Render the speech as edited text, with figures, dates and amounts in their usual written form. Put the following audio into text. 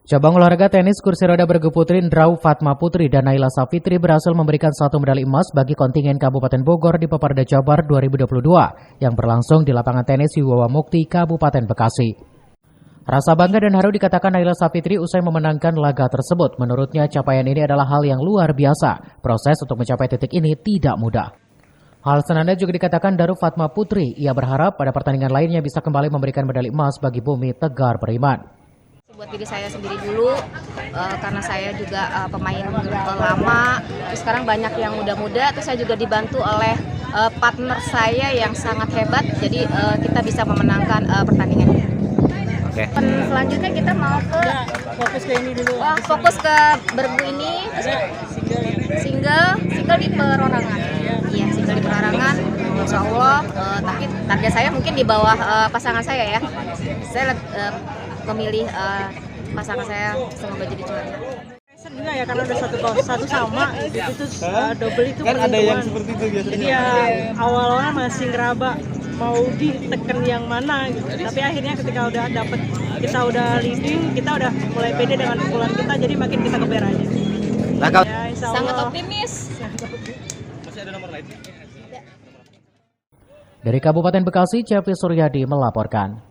Cabang olahraga tenis kursi roda bergu putri Ndraw Fatma Putri dan Naila Safitri berhasil memberikan 1 medali emas bagi kontingen Kabupaten Bogor di Peparda Jabar 2022 yang berlangsung di lapangan tenis Wiwawa Mukti, Kabupaten Bekasi. Rasa bangga dan haru dikatakan Naila Safitri usai memenangkan laga tersebut. Menurutnya capaian ini adalah hal yang luar biasa. Proses untuk mencapai titik ini tidak mudah. Hal senada juga dikatakan Daru Fatma Putri. Ia berharap pada pertandingan lainnya bisa kembali memberikan medali emas bagi Bumi Tegar Beriman. Buat diri saya sendiri dulu, karena saya juga pemain lama, sekarang banyak yang muda-muda, terus saya juga dibantu oleh partner saya yang sangat hebat, jadi kita bisa memenangkan pertandingan ini. Oke. Selanjutnya kita mau Fokus ke ini dulu. fokus ke bergu ini, single di perorangan. Iya, single di perorangan, insya Allah. Tapi target saya mungkin di bawah pasangan saya ya. Saya memilih pasangan saya semoga jadi juara. Juga ya karena udah satu sama gitu terus double itu kan ada yang penentuan. seperti itu biasanya. Jadi ya awal-awalnya masih ngeraba mau diteken yang mana gitu. Tapi akhirnya ketika udah dapet, kita udah leading, kita udah mulai pede dengan pukulan kita, jadi makin kita keber aja. Ya, insya Allah. Sangat optimis. Masih ada nomor lain? Dari Kabupaten Bekasi, Cepi Suryadi melaporkan.